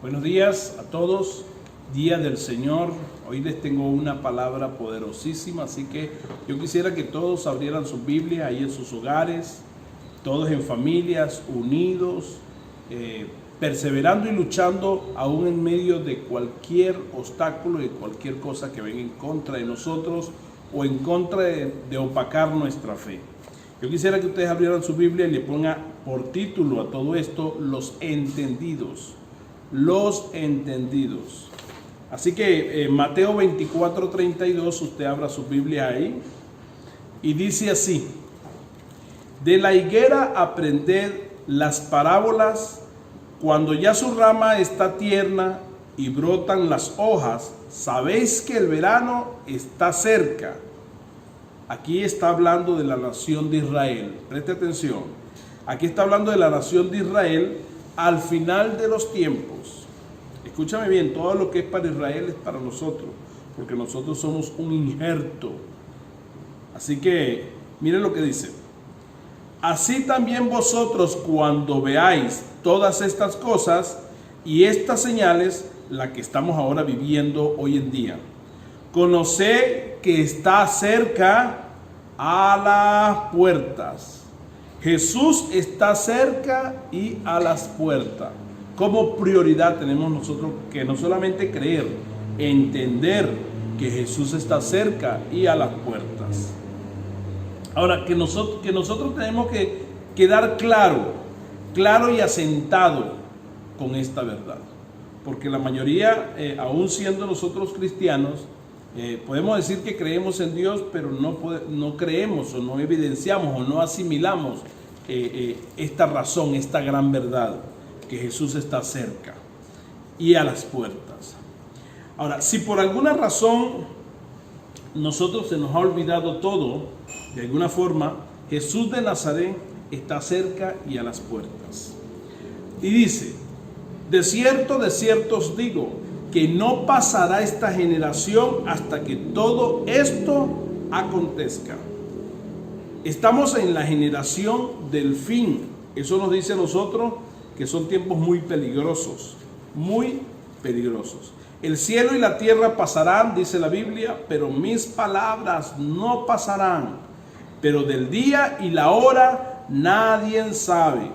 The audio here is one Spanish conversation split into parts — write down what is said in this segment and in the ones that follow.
Buenos días a todos, Día del Señor. Hoy les tengo una palabra poderosísima, así que yo quisiera que todos abrieran su Biblia ahí en sus hogares, todos en familias, unidos, perseverando y luchando aún en medio de cualquier obstáculo y cualquier cosa que venga en contra de nosotros o en contra de opacar nuestra fe. Yo quisiera que ustedes abrieran su Biblia y le pongan por título a todo esto, los entendidos. Los entendidos. Así que Mateo 24:32, usted abra su Biblia ahí y dice así: de la higuera aprended las parábolas, cuando ya su rama está tierna y brotan las hojas, sabéis que el verano está cerca. Aquí está hablando de la nación de Israel. Preste atención. Aquí está hablando de la nación de Israel al final de los tiempos. Escúchame bien, todo lo que es para Israel es para nosotros, porque nosotros somos un injerto. Así que, miren lo que dice: así también vosotros, cuando veáis todas estas cosas y estas señales, la que estamos ahora viviendo hoy en día, conoced que está cerca a las puertas. Jesús está cerca y a las puertas. Como prioridad tenemos nosotros que no solamente creer, entender que Jesús está cerca y a las puertas. Ahora, que nosotros tenemos que quedar claro y asentado con esta verdad. Porque la mayoría, aún siendo nosotros cristianos, podemos decir que creemos en Dios, pero no creemos o no evidenciamos o no asimilamos esta razón, esta gran verdad, que Jesús está cerca y a las puertas. Ahora, si por alguna razón nosotros se nos ha olvidado todo, de alguna forma, Jesús de Nazaret está cerca y a las puertas. Y dice: de cierto os digo, que no pasará esta generación hasta que todo esto acontezca. Estamos en la generación del fin. Eso nos dice a nosotros que son tiempos muy peligrosos, muy peligrosos. El cielo y la tierra pasarán, dice la Biblia, pero mis palabras no pasarán. Pero del día y la hora nadie sabe,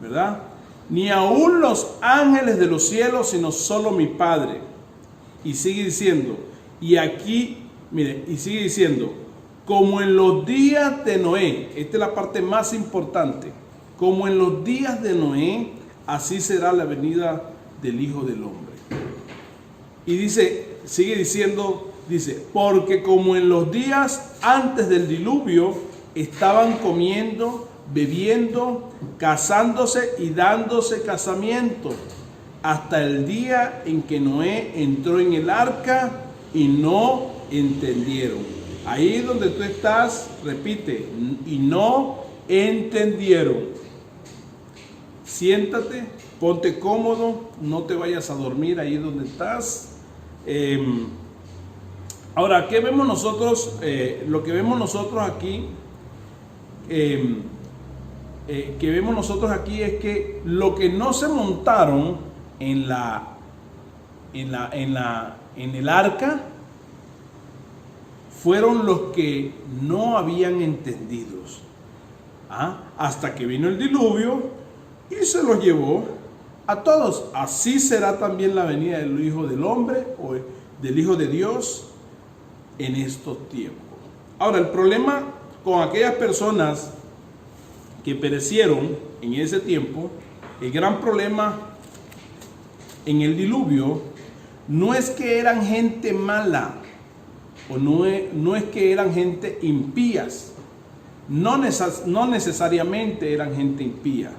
¿verdad? Ni aún los ángeles de los cielos, sino solo mi Padre. Y sigue diciendo, y aquí, mire, y sigue diciendo, como en los días de Noé. Esta es la parte más importante. Como en los días de Noé, así será la venida del Hijo del Hombre. Y dice, sigue diciendo, dice, porque como en los días antes del diluvio, estaban comiendo, bebiendo, casándose y dándose casamiento, hasta el día en que Noé entró en el arca y no entendieron. Ahí donde tú estás, repite, y no entendieron. Siéntate, ponte cómodo, no te vayas a dormir ahí donde estás. Ahora, ¿qué vemos nosotros? Lo que vemos nosotros aquí, que vemos nosotros aquí es que lo que no se montaron en el arca fueron los que no habían entendido. Hasta que vino el diluvio y se los llevó a todos. Así será también la venida del Hijo del Hombre o del Hijo de Dios en estos tiempos. Ahora, el problema con aquellas personas que perecieron en ese tiempo, el gran problema en el diluvio no es que eran gente mala o no es que eran gente impías. No necesariamente eran gente impía.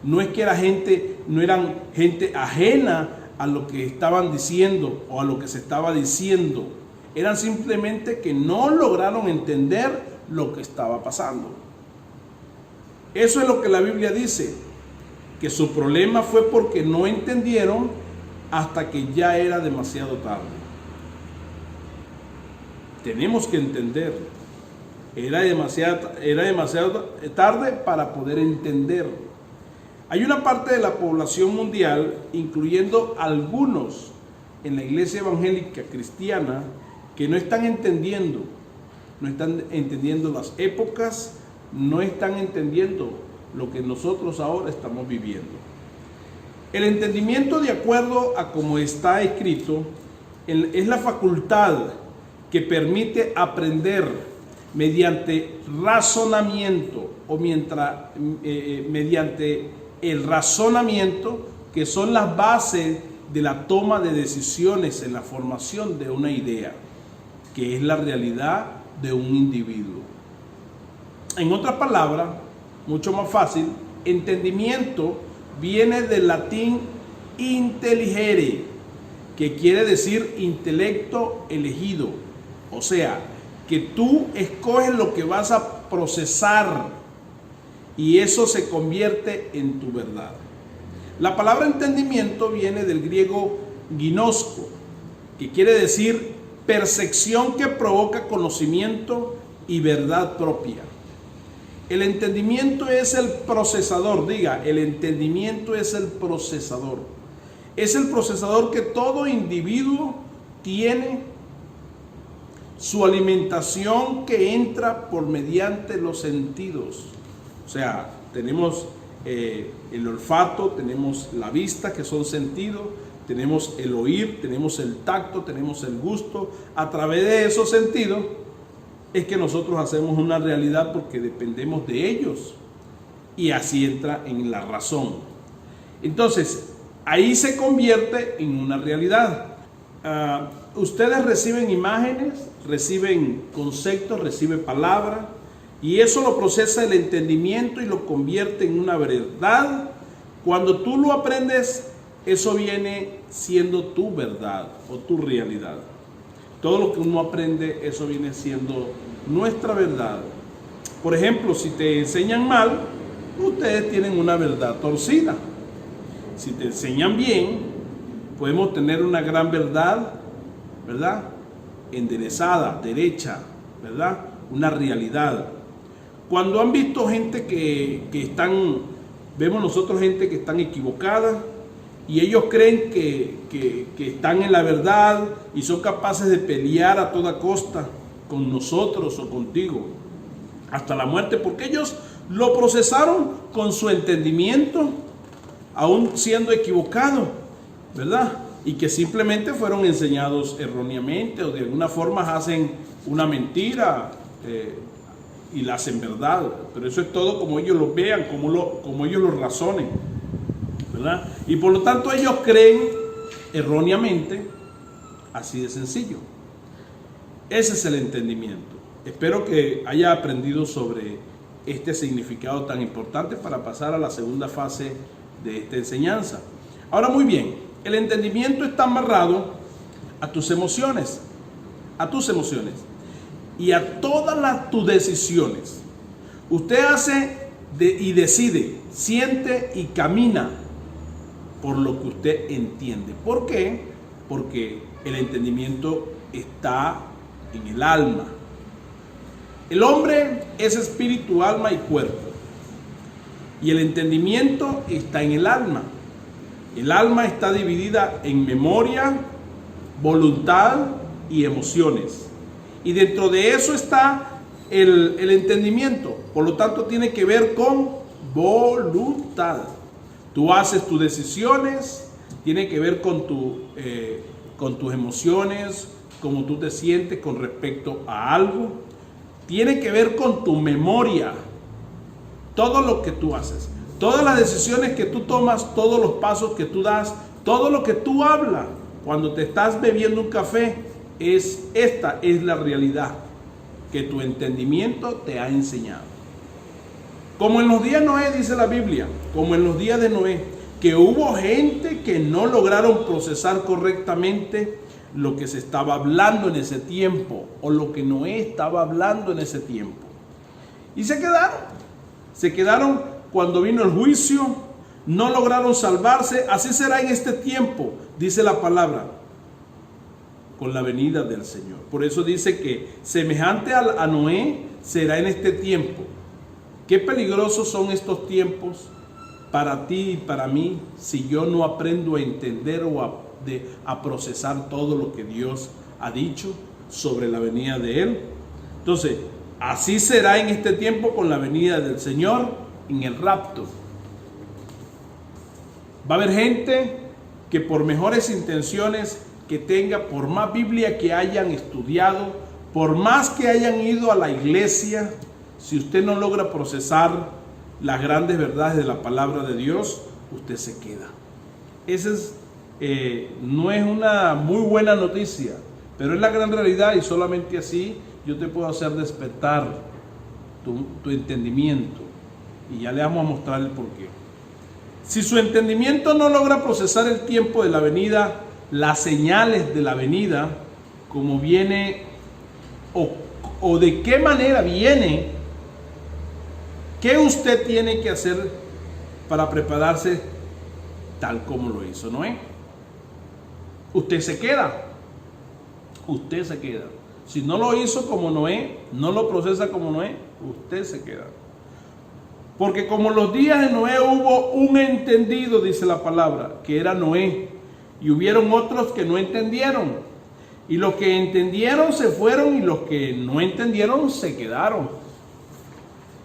No es que no eran gente ajena a lo que estaban diciendo o a lo que se estaba diciendo. Eran simplemente que no lograron entender lo que estaba pasando. Eso es lo que la Biblia dice, que su problema fue porque no entendieron hasta que ya era demasiado tarde. Tenemos que entender. Era demasiado tarde para poder entender. Hay una parte de la población mundial, incluyendo algunos en la iglesia evangélica cristiana, que no están entendiendo las épocas, no están entendiendo lo que nosotros ahora estamos viviendo. El entendimiento, de acuerdo a como está escrito, es la facultad que permite aprender mediante razonamiento o mediante el razonamiento, que son las bases de la toma de decisiones en la formación de una idea, que es la realidad de un individuo. En otras palabras, mucho más fácil, entendimiento viene del latín intelligere, que quiere decir intelecto elegido. O sea, que tú escoges lo que vas a procesar y eso se convierte en tu verdad. La palabra entendimiento viene del griego ginosko, que quiere decir percepción que provoca conocimiento y verdad propia. El entendimiento es el procesador, el entendimiento es el procesador. Es el procesador que todo individuo tiene, su alimentación que entra por mediante los sentidos. O sea, tenemos el olfato, tenemos la vista, que son sentidos, tenemos el oír, tenemos el tacto, tenemos el gusto. A través de esos sentidos es que nosotros hacemos una realidad, porque dependemos de ellos, y así entra en la razón. Entonces, ahí se convierte en una realidad. Ustedes reciben imágenes, reciben conceptos, reciben palabras, y eso lo procesa el entendimiento y lo convierte en una verdad. Cuando tú lo aprendes, eso viene siendo tu verdad o tu realidad. Todo lo que uno aprende, eso viene siendo nuestra verdad. Por ejemplo, si te enseñan mal, ustedes tienen una verdad torcida. Si te enseñan bien, podemos tener una gran verdad, ¿verdad? Enderezada, derecha, ¿verdad? Una realidad. Cuando han visto gente vemos nosotros gente que están equivocada, y ellos creen que están en la verdad y son capaces de pelear a toda costa con nosotros o contigo hasta la muerte, porque ellos lo procesaron con su entendimiento, aún siendo equivocado, ¿verdad? Y que simplemente fueron enseñados erróneamente, o de alguna forma hacen una mentira y la hacen verdad. Pero eso es todo como ellos lo vean, como ellos lo razonen, ¿verdad? Y por lo tanto ellos creen erróneamente, así de sencillo. Ese es el entendimiento. Espero que haya aprendido sobre este significado tan importante para pasar a la segunda fase de esta enseñanza. Ahora, muy bien, el entendimiento está amarrado a tus emociones y a todas tus decisiones. Usted hace y decide, siente y camina por lo que usted entiende. ¿Por qué? Porque el entendimiento está en el alma. El hombre es espíritu, alma y cuerpo. Y el entendimiento está en el alma. El alma está dividida en memoria, voluntad y emociones. Y dentro de eso está el entendimiento. Por lo tanto, tiene que ver con voluntad. Tú haces tus decisiones, tiene que ver con tus emociones, cómo tú te sientes con respecto a algo. Tiene que ver con tu memoria. Todo lo que tú haces, todas las decisiones que tú tomas, todos los pasos que tú das, todo lo que tú hablas cuando te estás bebiendo un café, esta es la realidad que tu entendimiento te ha enseñado. Como en los días de Noé, dice la Biblia, como en los días de Noé, que hubo gente que no lograron procesar correctamente lo que se estaba hablando en ese tiempo, o lo que Noé estaba hablando en ese tiempo. Y se quedaron cuando vino el juicio, no lograron salvarse. Así será en este tiempo, dice la palabra, con la venida del Señor. Por eso dice que semejante a Noé será en este tiempo. Qué peligrosos son estos tiempos para ti y para mí si yo no aprendo a entender o a procesar todo lo que Dios ha dicho sobre la venida de Él? Entonces, así será en este tiempo con la venida del Señor en el rapto. Va a haber gente que por mejores intenciones que tenga, por más Biblia que hayan estudiado, por más que hayan ido a la iglesia, si usted no logra procesar las grandes verdades de la palabra de Dios, usted se queda. Esa no es una muy buena noticia, pero es la gran realidad, y solamente así yo te puedo hacer despertar tu entendimiento. Y ya le vamos a mostrar el porqué. Si su entendimiento no logra procesar el tiempo de la venida, las señales de la venida, como viene o de qué manera viene, ¿qué usted tiene que hacer para prepararse tal como lo hizo Noé? Usted se queda. Usted se queda. Si no lo hizo como Noé, no lo procesa como Noé, usted se queda. Porque como los días de Noé hubo un entendido, dice la palabra, que era Noé, y hubieron otros que no entendieron. Y los que entendieron se fueron, y los que no entendieron se quedaron.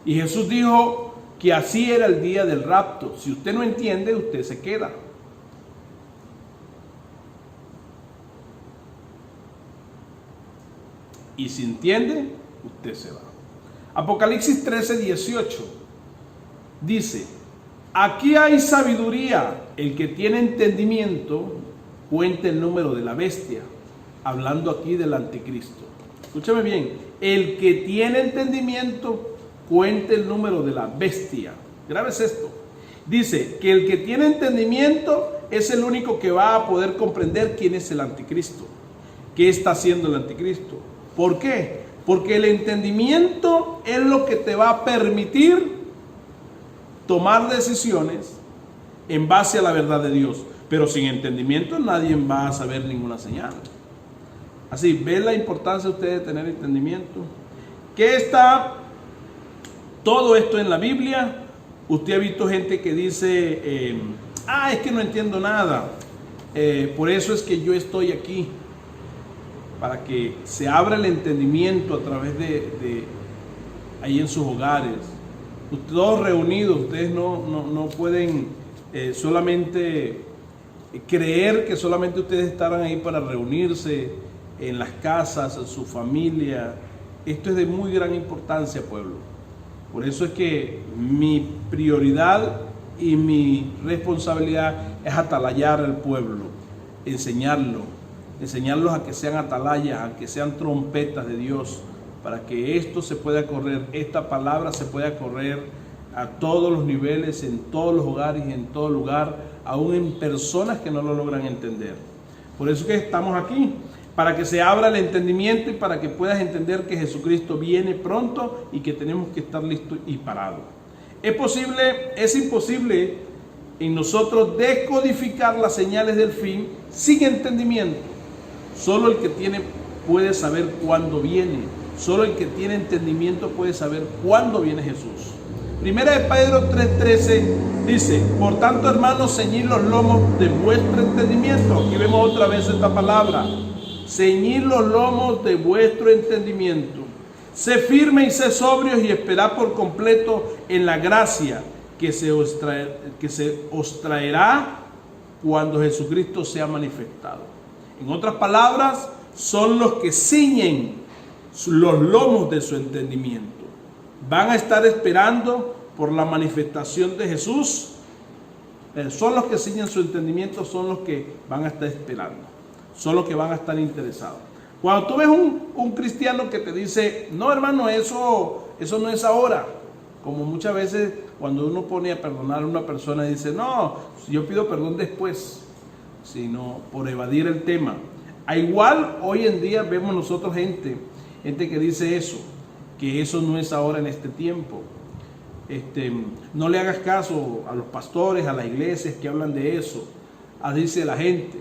Y Jesús dijo que así era el día del rapto. Si usted no entiende, usted se queda. Y si entiende, usted se va. Apocalipsis 13:18 dice: aquí hay sabiduría, el que tiene entendimiento cuente el número de la bestia. Hablando aquí del anticristo. Escúchame bien, el que tiene entendimiento cuente el número de la bestia. Grabes esto. Dice que el que tiene entendimiento es el único que va a poder comprender quién es el anticristo. ¿Qué está haciendo el anticristo? ¿Por qué? Porque el entendimiento es lo que te va a permitir tomar decisiones en base a la verdad de Dios. Pero sin entendimiento nadie va a saber ninguna señal. Así, ¿ve la importancia usted de tener entendimiento? ¿Qué está todo esto en la Biblia? Usted ha visto gente que dice, es que no entiendo nada. Por eso es que yo estoy aquí. Para que se abra el entendimiento a través de ahí en sus hogares. Todos reunidos, ustedes no pueden solamente creer que solamente ustedes estarán ahí para reunirse en las casas, en su familia. Esto es de muy gran importancia, pueblo. Por eso es que mi prioridad y mi responsabilidad es atalayar al pueblo, enseñarlos a que sean atalayas, a que sean trompetas de Dios, para que esto se pueda correr, esta palabra se pueda correr a todos los niveles, en todos los hogares y en todo lugar, aún en personas que no lo logran entender. Por eso que estamos aquí, para que se abra el entendimiento y para que puedas entender que Jesucristo viene pronto y que tenemos que estar listos y parados. Es imposible en nosotros descodificar las señales del fin sin entendimiento. Solo el que tiene puede saber cuándo viene. Solo el que tiene entendimiento puede saber cuándo viene Jesús. Primera de Pedro 3:13 dice: por tanto, hermanos, ceñid los lomos de vuestro entendimiento. Aquí vemos otra vez esta palabra. Ceñid los lomos de vuestro entendimiento. Sé firme y sé sobrios y esperad por completo en la gracia que se os traerá cuando Jesucristo sea manifestado. En otras palabras, son los que ciñen los lomos de su entendimiento. Van a estar esperando por la manifestación de Jesús. Son los que ciñen su entendimiento, son los que van a estar esperando. Son los que van a estar interesados. Cuando tú ves un cristiano que te dice, no hermano, eso no es ahora. Como muchas veces cuando uno pone a perdonar a una persona y dice, no, yo pido perdón después, sino por evadir el tema. Igual hoy en día vemos nosotros gente que dice eso, que eso no es ahora en este tiempo. No le hagas caso a los pastores, a las iglesias que hablan de eso. Así dice la gente.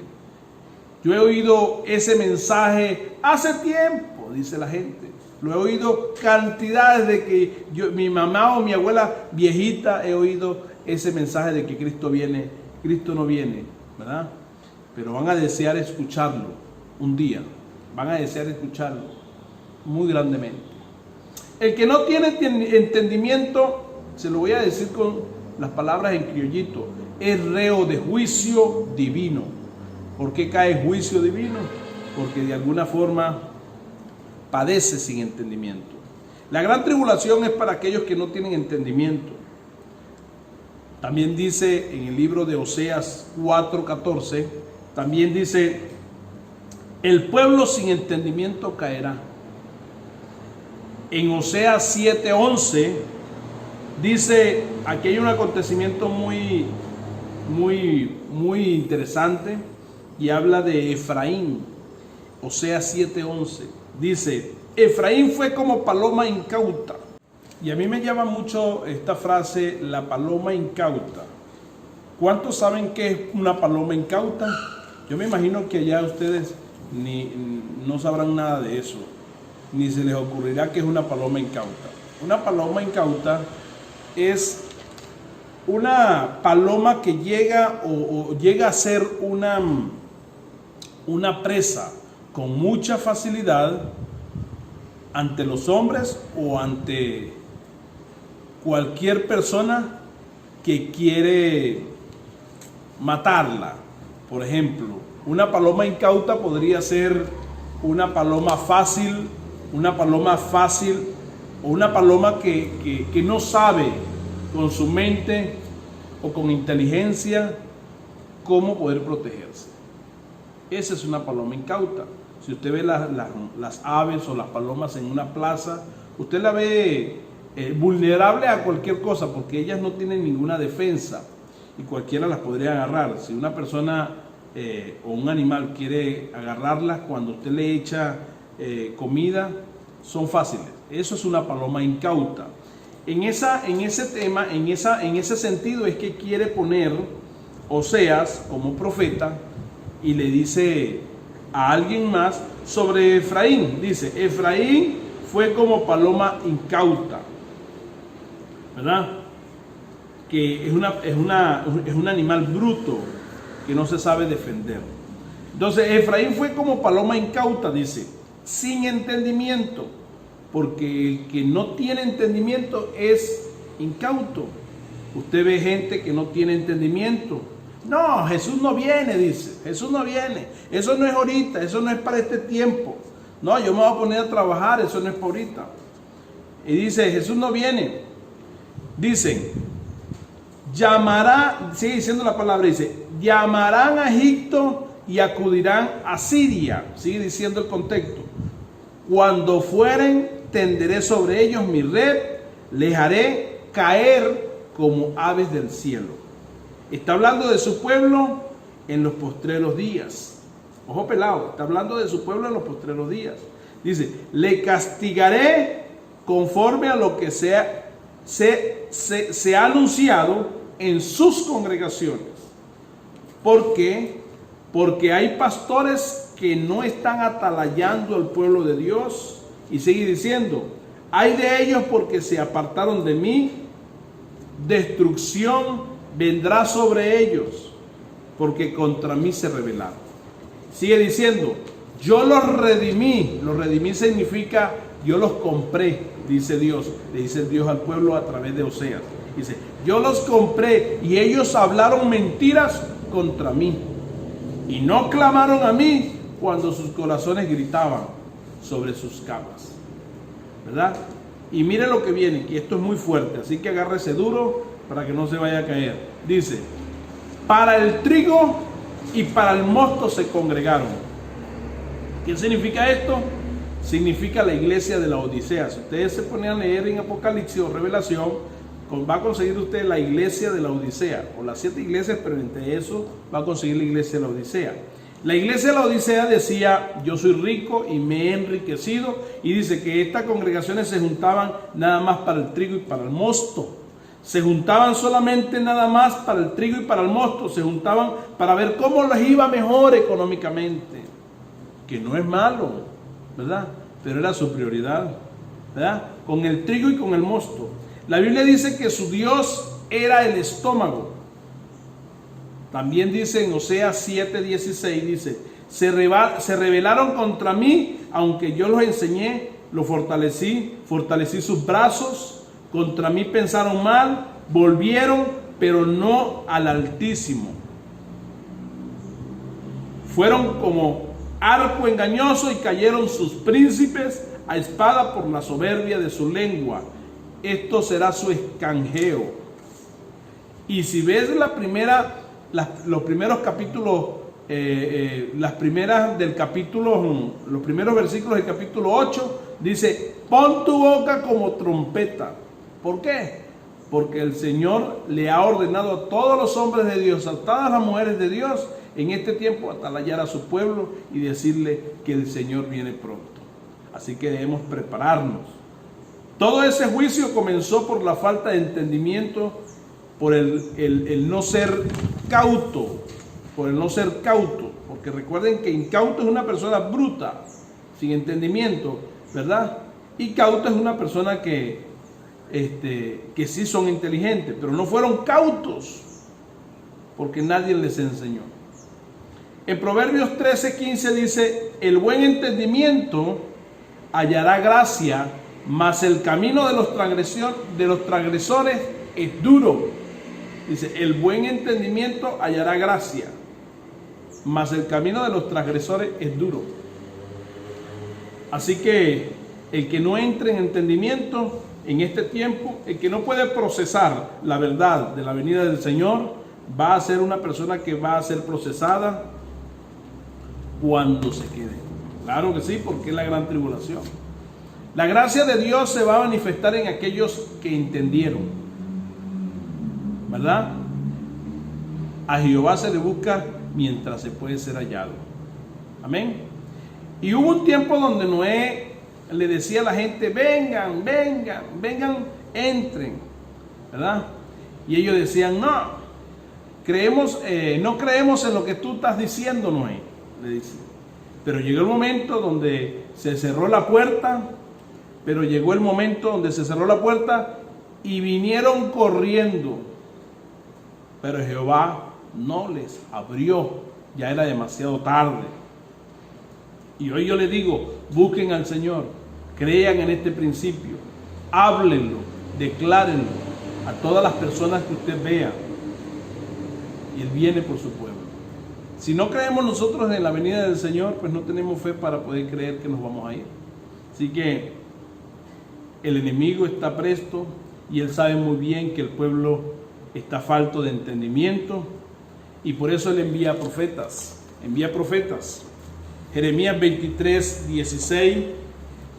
Yo he oído ese mensaje hace tiempo, dice la gente. Lo he oído cantidades de que mi mamá o mi abuela viejita he oído ese mensaje de que Cristo viene, Cristo no viene, ¿verdad? Pero van a desear escucharlo un día, van a desear escucharlo muy grandemente. El que no tiene entendimiento, se lo voy a decir con las palabras en criollito, es reo de juicio divino. ¿Por qué cae juicio divino? Porque de alguna forma padece sin entendimiento. La gran tribulación es para aquellos que no tienen entendimiento. También dice en el libro de Oseas 4:14, también dice, el pueblo sin entendimiento caerá. En Oseas 7:11 dice, aquí hay un acontecimiento muy interesante y habla de Efraín. Oseas 7:11 dice, Efraín fue como paloma incauta. Y a mí me llama mucho esta frase, la paloma incauta. ¿Cuántos saben qué es una paloma incauta? Yo me imagino que allá ustedes no sabrán nada de eso, ni se les ocurrirá que es una paloma incauta. Una paloma incauta es una paloma que llega o llega a ser una presa con mucha facilidad ante los hombres o ante cualquier persona que quiere matarla. Por ejemplo, una paloma incauta podría ser una paloma fácil o una paloma que no sabe con su mente o con inteligencia cómo poder protegerse. Esa es una paloma incauta. Si usted ve las aves o las palomas en una plaza, usted la ve vulnerable a cualquier cosa porque ellas no tienen ninguna defensa y cualquiera las podría agarrar. Si una persona o un animal quiere agarrarlas, cuando usted le echa comida, son fáciles. Eso es una paloma incauta. En ese sentido es que quiere poner Oseas como profeta y le dice a alguien más sobre Efraín. Dice, Efraín fue como paloma incauta, ¿verdad? Que es un animal bruto que no se sabe defender. Entonces Efraín fue como paloma incauta, dice, sin entendimiento, porque el que no tiene entendimiento es incauto. Usted ve gente que no tiene entendimiento. No, Jesús no viene, dice, Jesús no viene, eso no es ahorita, eso no es para este tiempo. No, yo me voy a poner a trabajar, eso no es para ahorita. Y dice, Jesús no viene. Dicen, llamará, sigue diciendo la palabra, dice, llamarán a Egipto y acudirán a Siria. Sigue diciendo el contexto. Cuando fueren, tenderé sobre ellos mi red, les haré caer como aves del cielo. Está hablando de su pueblo en los postreros días. Ojo pelado, está hablando de su pueblo en los postreros días. Dice, le castigaré conforme a lo que se ha anunciado en sus congregaciones. ¿Por qué? Porque hay pastores que no están atalayando al pueblo de Dios. Y sigue diciendo, hay de ellos porque se apartaron de mí, destrucción vendrá sobre ellos, porque contra mí se rebelaron. Sigue diciendo, yo los redimí significa yo los compré, dice Dios, le dice Dios al pueblo a través de Oseas. Dice, yo los compré y ellos hablaron mentiras contra mí y no clamaron a mí cuando sus corazones gritaban sobre sus camas, ¿verdad? Y mire lo que viene, que esto es muy fuerte, así que agárrese duro para que no se vaya a caer. Dice, para el trigo y para el mosto se congregaron. ¿Qué significa esto? Significa la iglesia de la Odisea. Si ustedes se ponen a leer en Apocalipsis o Revelación, va a conseguir usted la iglesia de la Odisea, o las 7 iglesias, pero entre eso va a conseguir la iglesia de la Odisea. La iglesia de la Odisea decía, yo soy rico y me he enriquecido, y dice que estas congregaciones se juntaban nada más para el trigo y para el mosto. Se juntaban solamente nada más para el trigo y para el mosto, se juntaban para ver cómo les iba mejor económicamente, que no es malo, ¿verdad? Pero era su prioridad, ¿verdad? Con el trigo y con el mosto. La Biblia dice que su Dios era el estómago. También dice en Oseas 7:16, dice, se rebelaron contra mí, aunque yo los enseñé, los fortalecí sus brazos, contra mí pensaron mal, volvieron, pero no al Altísimo. Fueron como arco engañoso y cayeron sus príncipes a espada por la soberbia de su lengua. Esto será su escanjeo. Y si ves los primeros capítulos, los primeros versículos del capítulo 8, dice, pon tu boca como trompeta. ¿Por qué? Porque el Señor le ha ordenado a todos los hombres de Dios, a todas las mujeres de Dios, en este tiempo atalayar a su pueblo y decirle que el Señor viene pronto. Así que debemos prepararnos. Todo ese juicio comenzó por la falta de entendimiento, por el no ser cauto, porque recuerden que incauto es una persona bruta, sin entendimiento, ¿verdad? Y cauto es una persona que sí son inteligentes, pero no fueron cautos, porque nadie les enseñó. En Proverbios 13:15 dice, el buen entendimiento hallará gracia, mas el camino de los transgresores es duro. Dice, el buen entendimiento hallará gracia, mas el camino de los transgresores es duro. Así que el que no entre en entendimiento en este tiempo, el que no puede procesar la verdad de la venida del Señor, va a ser una persona que va a ser procesada cuando se quede. Claro que sí, porque es la gran tribulación. La gracia de Dios se va a manifestar en aquellos que entendieron, ¿verdad? A Jehová se le busca mientras se puede ser hallado. Amén. Y hubo un tiempo donde Noé le decía a la gente, vengan, entren, ¿verdad? Y ellos decían, no creemos en lo que tú estás diciendo, Noé, le dice. Pero llegó el momento donde se cerró la puerta, y vinieron corriendo. Pero Jehová no les abrió, ya era demasiado tarde. Y hoy yo les digo, busquen al Señor, crean en este principio, háblenlo, declárenlo a todas las personas que usted vea. Y Él viene por su pueblo. Si no creemos nosotros en la venida del Señor, pues no tenemos fe para poder creer que nos vamos a ir. Así que el enemigo está presto y él sabe muy bien que el pueblo está falto de entendimiento, y por eso él envía profetas. Jeremías 23:16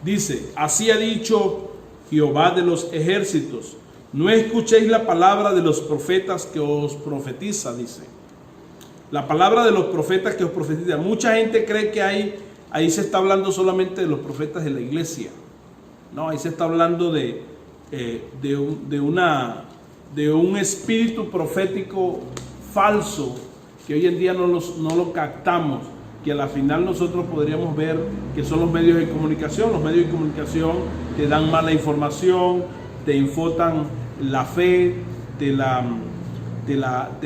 dice, así ha dicho Jehová de los ejércitos, no escuchéis la palabra de los profetas que os profetiza, dice. La palabra de los profetas que os profetiza. Mucha gente cree que ahí se está hablando solamente de los profetas de la iglesia. No, ahí se está hablando de un espíritu profético falso que hoy en día no lo captamos, que a la final nosotros podríamos ver que son los medios de comunicación. Los medios de comunicación te dan mala información, te infotan la fe, te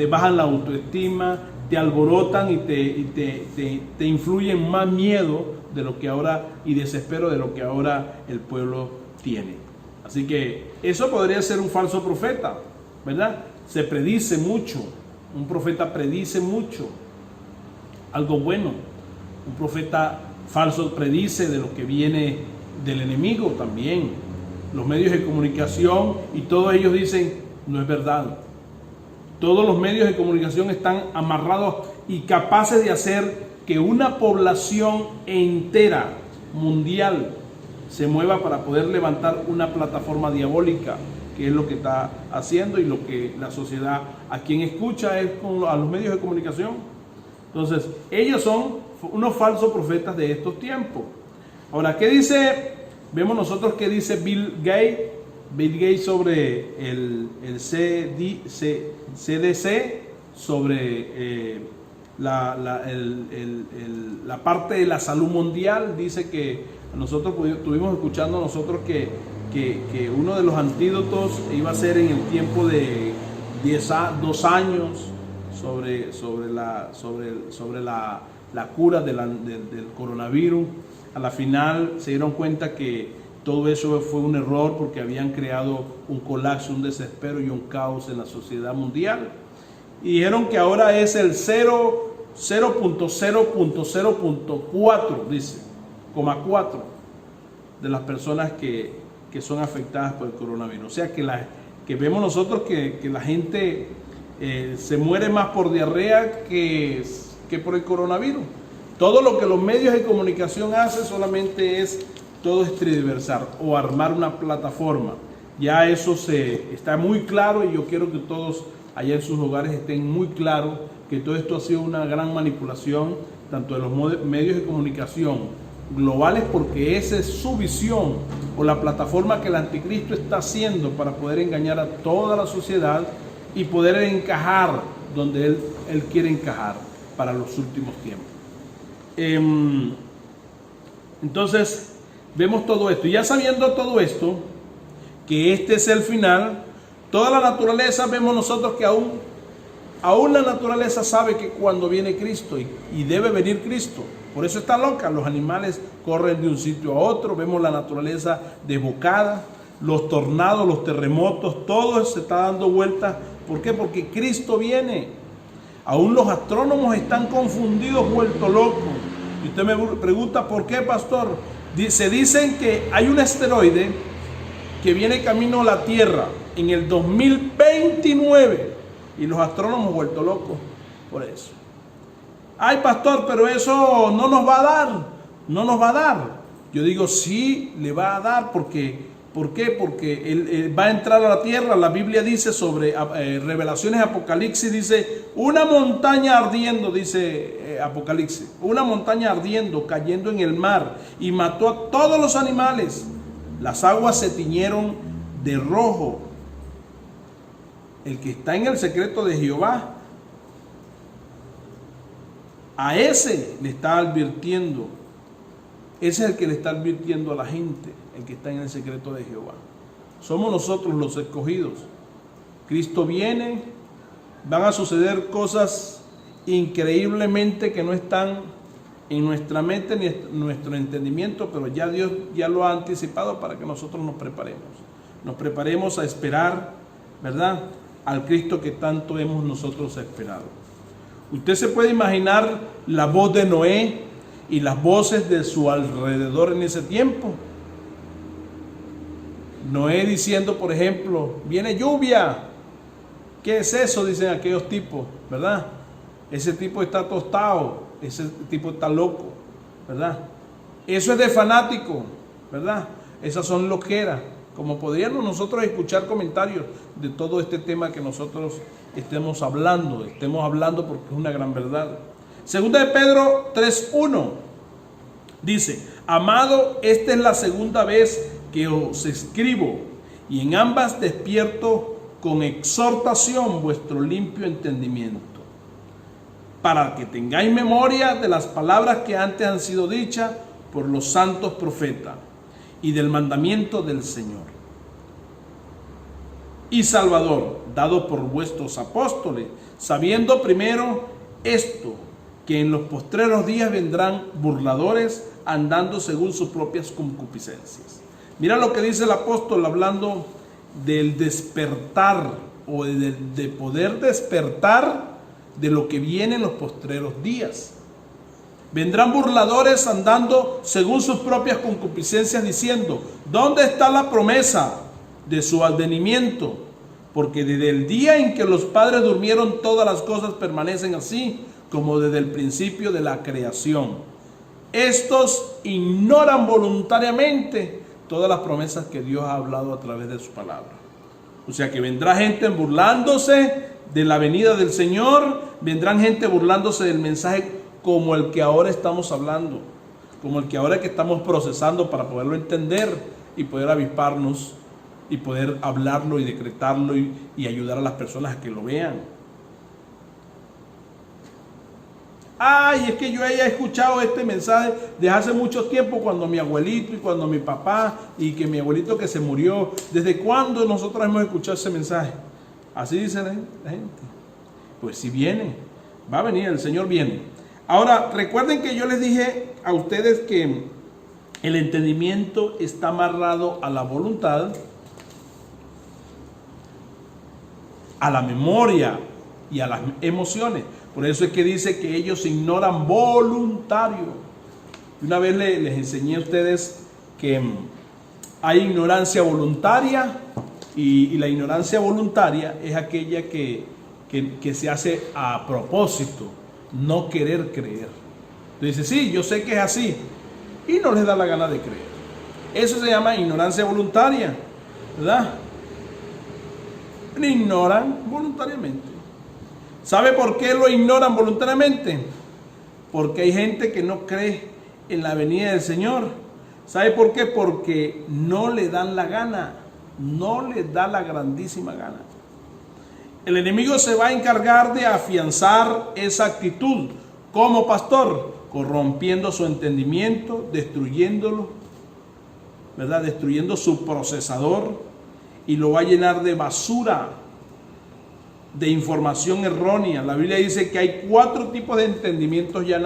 bajan la autoestima, te alborotan y te influyen más miedo de lo que ahora, y desespero de lo que ahora el pueblo tiene. Así que eso podría ser un falso profeta, ¿verdad? Se predice mucho, un profeta predice mucho, algo bueno. Un profeta falso predice de lo que viene del enemigo también. Los medios de comunicación y todos ellos dicen, no es verdad. Todos los medios de comunicación están amarrados y capaces de hacer que una población entera, mundial, se mueva para poder levantar una plataforma diabólica, que es lo que está haciendo, y lo que la sociedad a quien escucha es a los medios de comunicación. Entonces, ellos son unos falsos profetas de estos tiempos. Ahora, ¿qué dice? Vemos nosotros qué dice Bill Gates sobre el CDC, sobre la parte de la salud mundial. Dice que nosotros estuvimos escuchando que uno de los antídotos iba a ser en el tiempo de 2 años sobre la cura del coronavirus. A la final se dieron cuenta que todo eso fue un error porque habían creado un colapso, un desespero y un caos en la sociedad mundial. Y dijeron que ahora es el 0.0.4, dice, 4 de las personas que son afectadas por el coronavirus. O sea que vemos nosotros que la gente se muere más por diarrea que por el coronavirus. Todo lo que los medios de comunicación hacen solamente es todo tergiversar o armar una plataforma. Ya eso está muy claro y yo quiero que todos allá en sus hogares estén muy claros que todo esto ha sido una gran manipulación tanto de los medios de comunicación globales, porque esa es su visión o la plataforma que el anticristo está haciendo para poder engañar a toda la sociedad y poder encajar donde él quiere encajar para los últimos tiempos. Entonces vemos todo esto, y ya sabiendo todo esto, que este es el final, toda la naturaleza, vemos nosotros que aún la naturaleza sabe que cuando viene Cristo y debe venir Cristo, por eso está loca. Los animales corren de un sitio a otro, vemos la naturaleza desbocada, los tornados, los terremotos, todo se está dando vueltas. ¿Por qué? Porque Cristo viene. Aún los astrónomos están confundidos, vueltos locos. Y usted me pregunta, ¿por qué, pastor? Se dicen que hay un asteroide que viene camino a la Tierra en el 2029 y los astrónomos vueltos locos por eso. Ay, pastor, pero eso no nos va a dar. Yo digo, sí, le va a dar. ¿Por qué? Porque él va a entrar a la Tierra. La Biblia dice sobre Revelaciones, Apocalipsis, dice una montaña ardiendo, dice Apocalipsis, una montaña ardiendo, cayendo en el mar, y mató a todos los animales. Las aguas se tiñeron de rojo. El que está en el secreto de Jehová, a ese le está advirtiendo. Ese es el que le está advirtiendo a la gente, el que está en el secreto de Jehová. Somos nosotros los escogidos. Cristo viene, van a suceder cosas increíblemente que no están en nuestra mente ni en nuestro entendimiento, pero ya Dios ya lo ha anticipado para que nosotros nos preparemos. Nos preparemos a esperar, ¿verdad?, al Cristo que tanto hemos nosotros esperado. Usted se puede imaginar la voz de Noé y las voces de su alrededor en ese tiempo. Noé diciendo, por ejemplo, viene lluvia. ¿Qué es eso? Dicen aquellos tipos, ¿verdad? Ese tipo está tostado, ese tipo está loco, ¿verdad? Eso es de fanático, ¿verdad? Esas son loqueras. Como podríamos nosotros escuchar comentarios de todo este tema que nosotros estemos hablando porque es una gran verdad. Segunda de Pedro 3:1 dice, amado, esta es la segunda vez que os escribo, y en ambas despierto con exhortación vuestro limpio entendimiento, para que tengáis memoria de las palabras que antes han sido dichas por los santos profetas, y del mandamiento del Señor y Salvador, dado por vuestros apóstoles, sabiendo primero esto, que en los postreros días vendrán burladores, andando según sus propias concupiscencias. Mira lo que dice el apóstol hablando del despertar, o de poder despertar de lo que viene en los postreros días. Vendrán burladores andando según sus propias concupiscencias, diciendo, ¿dónde está la promesa de su advenimiento? Porque desde el día en que los padres durmieron, todas las cosas permanecen así, como desde el principio de la creación. Estos ignoran voluntariamente todas las promesas que Dios ha hablado a través de su palabra. O sea que vendrá gente burlándose de la venida del Señor, vendrán gente burlándose del mensaje como el que ahora estamos hablando, como el que ahora que estamos procesando para poderlo entender y poder avisparnos y poder hablarlo y decretarlo y ayudar a las personas a que lo vean. Ay, es que yo haya escuchado este mensaje desde hace mucho tiempo, cuando mi abuelito y cuando mi papá, y que mi abuelito que se murió. ¿Desde cuándo nosotros hemos escuchado ese mensaje? Así dice la gente. Pues si viene, va a venir, el Señor viene. Ahora, recuerden que yo les dije a ustedes que el entendimiento está amarrado a la voluntad, a la memoria y a las emociones. Por eso es que dice que ellos ignoran voluntario. Una vez les enseñé a ustedes que hay ignorancia voluntaria y la ignorancia voluntaria es aquella que se hace a propósito, no querer creer. Entonces dice, sí, yo sé que es así y no les da la gana de creer. Eso se llama ignorancia voluntaria, ¿verdad? Lo ignoran voluntariamente. ¿Sabe por qué lo ignoran voluntariamente? Porque hay gente que no cree en la venida del Señor. ¿Sabe por qué? Porque no le dan la gana, no le da la grandísima gana. El enemigo se va a encargar de afianzar esa actitud como pastor, corrompiendo su entendimiento, destruyéndolo, ¿verdad? Destruyendo su procesador, y lo va a llenar de basura, de información errónea. La Biblia dice que hay 4 tipos de entendimientos ya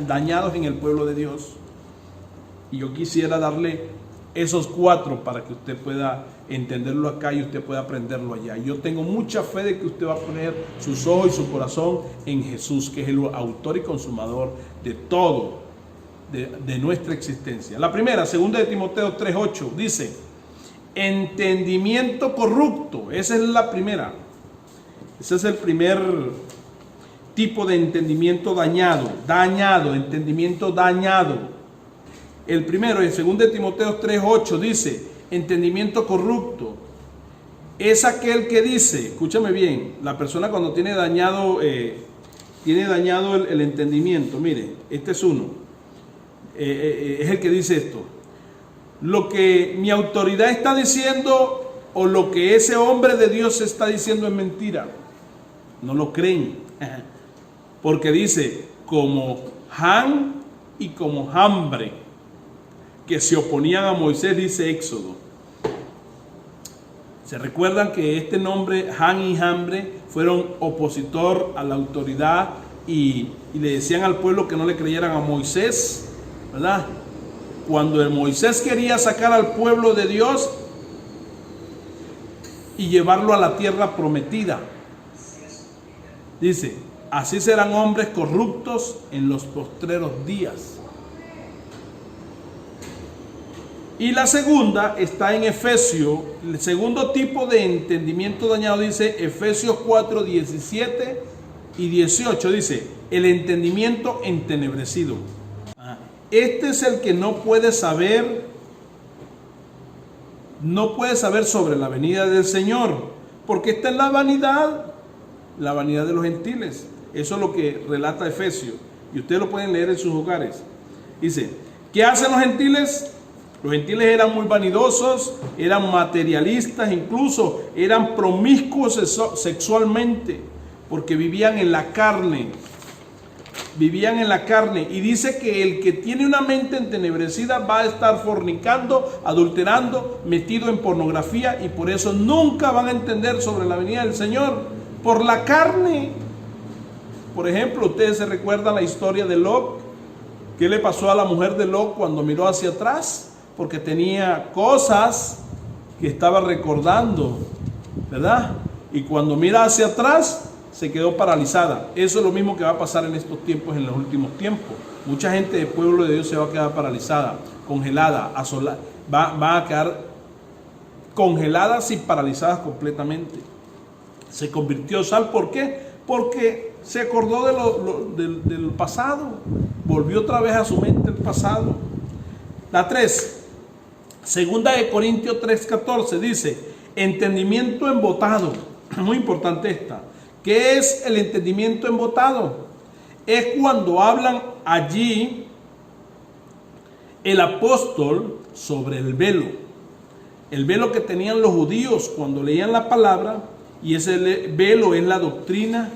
dañados en el pueblo de Dios. Y yo quisiera darle esos 4 para que usted pueda entenderlo acá y usted pueda aprenderlo allá. Yo tengo mucha fe de que usted va a poner sus ojos y su corazón en Jesús, que es el autor y consumador de todo, de nuestra existencia. La primera, 2 de Timoteo 3:8, dice, entendimiento corrupto. Esa es la primera. Ese es el primer tipo de entendimiento dañado, entendimiento dañado. El primero, en 2 de Timoteo 3:8, dice, entendimiento corrupto. Es aquel que dice, escúchame bien, la persona cuando tiene dañado el entendimiento, mire, este es uno, es el que dice esto: lo que mi autoridad está diciendo o lo que ese hombre de Dios está diciendo es mentira. No lo creen. Porque dice, como Jan y como Jambre, que se oponían a Moisés, dice Éxodo. ¿Se recuerdan que este nombre, Jan y Jambre, fueron opositor a la autoridad y le decían al pueblo que no le creyeran a Moisés, ¿verdad? Cuando el Moisés quería sacar al pueblo de Dios y llevarlo a la tierra prometida, dice, así serán hombres corruptos en los postreros días. Y la segunda está en Efesios, el segundo tipo de entendimiento dañado, dice Efesios 4, 17 y 18, dice, el entendimiento entenebrecido. Este es el que no puede saber sobre la venida del Señor, porque está en la vanidad de los gentiles. Eso es lo que relata Efesios, y ustedes lo pueden leer en sus hogares. Dice, ¿qué hacen los gentiles? Los gentiles eran muy vanidosos, eran materialistas, incluso eran promiscuos sexualmente, porque vivían en la carne. Y dice que el que tiene una mente entenebrecida va a estar fornicando, adulterando, metido en pornografía, y por eso nunca van a entender sobre la venida del Señor, por la carne. Por ejemplo, ustedes se recuerdan la historia de Lot. ¿Qué le pasó a la mujer de Lot cuando miró hacia atrás? Porque tenía cosas que estaba recordando, ¿verdad? Y cuando mira hacia atrás, se quedó paralizada. Eso es lo mismo que va a pasar en estos tiempos, en los últimos tiempos. Mucha gente del pueblo de Dios se va a quedar paralizada, congelada, asolada, va a quedar congeladas y paralizadas completamente. Se convirtió, ¿sabe por qué? Porque se acordó del pasado, volvió otra vez a su mente el pasado. La 3, 2 de Corintios 3:14, dice, entendimiento embotado. Muy importante esta. ¿Qué es el entendimiento embotado? Es cuando hablan allí el apóstol sobre el velo que tenían los judíos cuando leían la palabra, y ese velo es la doctrina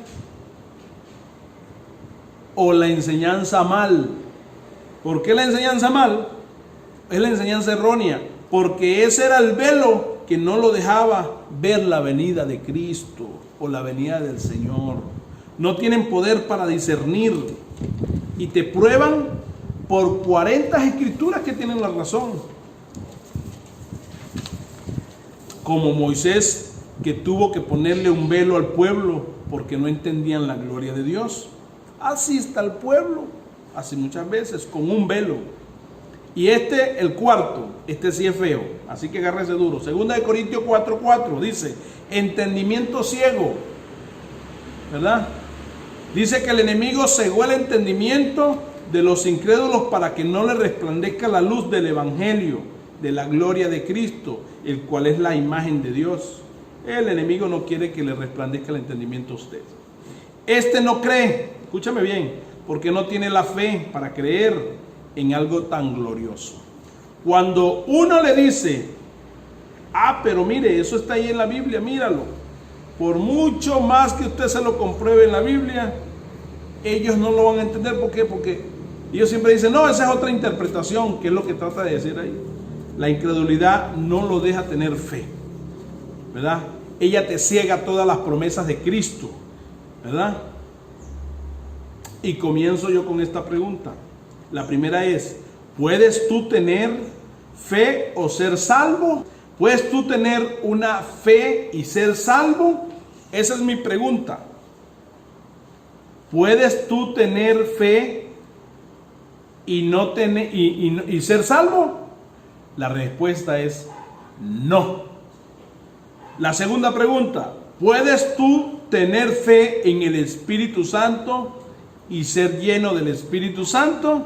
o la enseñanza mal. ¿Por qué la enseñanza mal? Es la enseñanza errónea, porque ese era el velo que no lo dejaba ver la venida de Cristo o la venida del Señor. No tienen poder para discernir y te prueban por 40 escrituras que tienen la razón. Como Moisés, que tuvo que ponerle un velo al pueblo porque no entendían la gloria de Dios. Así está el pueblo, así muchas veces, con un velo. Y el cuarto, sí es feo, así que agárrese duro. 2 Corintios 4:4 dice, entendimiento ciego, ¿verdad? Dice que el enemigo cegó el entendimiento de los incrédulos para que no le resplandezca la luz del evangelio, de la gloria de Cristo, el cual es la imagen de Dios. El enemigo no quiere que le resplandezca el entendimiento a usted. No cree, escúchame bien, porque no tiene la fe para creer en algo tan glorioso. Cuando uno le dice, pero mire, eso está ahí en la Biblia, míralo. Por mucho más que usted se lo compruebe en la Biblia, ellos no lo van a entender. ¿Por qué? Porque ellos siempre dicen, no, esa es otra interpretación, que es lo que trata de decir ahí. La incredulidad no lo deja tener fe, ¿verdad? Ella te ciega todas las promesas de Cristo, ¿verdad? Y comienzo yo con esta pregunta. La primera es, ¿puedes tú tener fe o ser salvo? ¿Puedes tú tener una fe y ser salvo? Esa es mi pregunta. ¿Puedes tú tener fe y no tener y ser salvo? La respuesta es no. La segunda pregunta, ¿puedes tú tener fe en el Espíritu Santo y ser lleno del Espíritu Santo?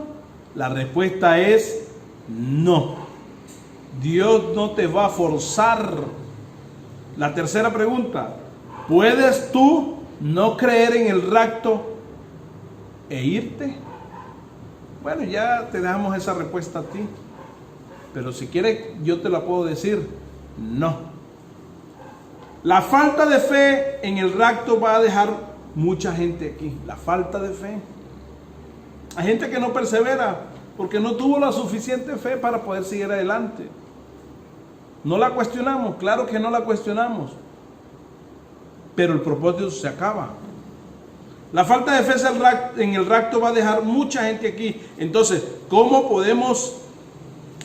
La respuesta es no. Dios no te va a forzar. La tercera pregunta, ¿puedes tú no creer en el rapto e irte? Bueno, ya te dejamos esa respuesta a ti, pero si quieres yo te la puedo decir, no. La falta de fe en el rapto va a dejar mucha gente aquí. La falta de fe. Hay gente que no persevera porque no tuvo la suficiente fe para poder seguir adelante. No la cuestionamos, claro que no la cuestionamos, pero el propósito se acaba. La falta de fe en el rapto va a dejar mucha gente aquí. Entonces, ¿cómo podemos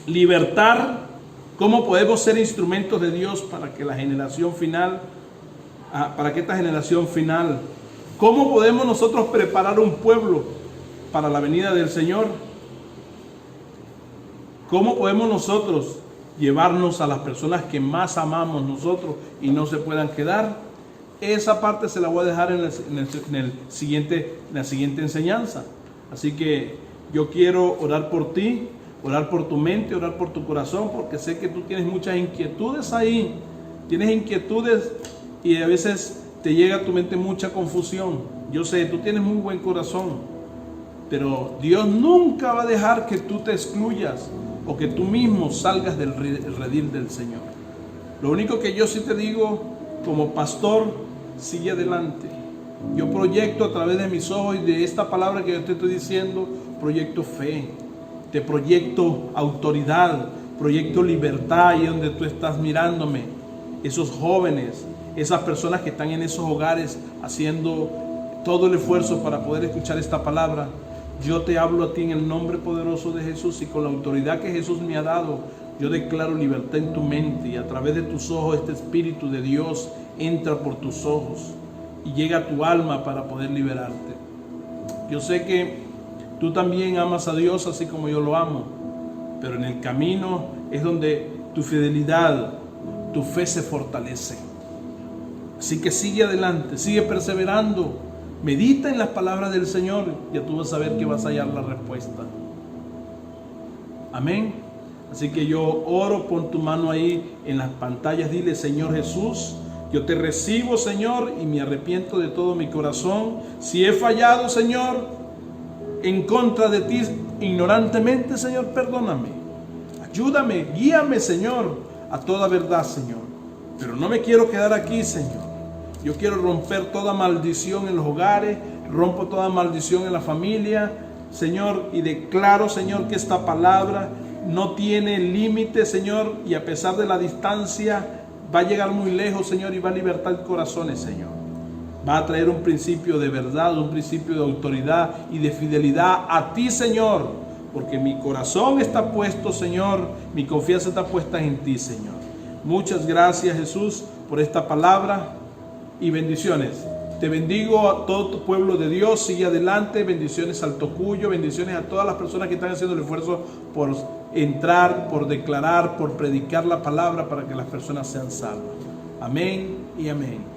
libertar? ¿Cómo podemos ser instrumentos de Dios para que la generación final, para que esta generación final, cómo podemos nosotros preparar un pueblo para la venida del Señor? ¿Cómo podemos nosotros llevarnos a las personas que más amamos nosotros y no se puedan quedar? Esa parte se la voy a dejar en la siguiente enseñanza. Así que yo quiero orar por ti, orar por tu mente, orar por tu corazón, porque sé que tú tienes muchas inquietudes ahí. Tienes inquietudes y a veces te llega a tu mente mucha confusión. Yo sé, tú tienes muy buen corazón, pero Dios nunca va a dejar que tú te excluyas o que tú mismo salgas del redil del Señor. Lo único que yo sí te digo como pastor, sigue adelante. Yo proyecto a través de mis ojos y de esta palabra que yo te estoy diciendo, proyecto fe, te proyecto autoridad, proyecto libertad ahí donde tú estás mirándome. Esos jóvenes, esas personas que están en esos hogares haciendo todo el esfuerzo para poder escuchar esta palabra. Yo te hablo a ti en el nombre poderoso de Jesús y con la autoridad que Jesús me ha dado. Yo declaro libertad en tu mente y a través de tus ojos este Espíritu de Dios entra por tus ojos y llega a tu alma para poder liberarte. Yo sé que tú también amas a Dios así como yo lo amo, pero en el camino es donde tu fidelidad, tu fe se fortalece. Así que sigue adelante, sigue perseverando. Medita en las palabras del Señor, ya tú vas a ver que vas a hallar la respuesta. Amén. Así que yo oro, pon tu mano ahí en las pantallas, dile: Señor Jesús, yo te recibo, Señor, y me arrepiento de todo mi corazón. Si he fallado, Señor, en contra de ti ignorantemente, Señor, perdóname. Ayúdame, guíame, Señor, a toda verdad, Señor. Pero no me quiero quedar aquí, Señor. Yo quiero romper toda maldición en los hogares, rompo toda maldición en la familia, Señor, y declaro, Señor, que esta palabra no tiene límite, Señor, y a pesar de la distancia, va a llegar muy lejos, Señor, y va a libertar corazones, Señor. Va a traer un principio de verdad, un principio de autoridad y de fidelidad a ti, Señor, porque mi corazón está puesto, Señor, mi confianza está puesta en ti, Señor. Muchas gracias, Jesús, por esta palabra y bendiciones. Te bendigo a todo tu pueblo de Dios, sigue adelante, bendiciones al Tocuyo, bendiciones a todas las personas que están haciendo el esfuerzo por entrar, por declarar, por predicar la palabra para que las personas sean salvas. Amén y amén.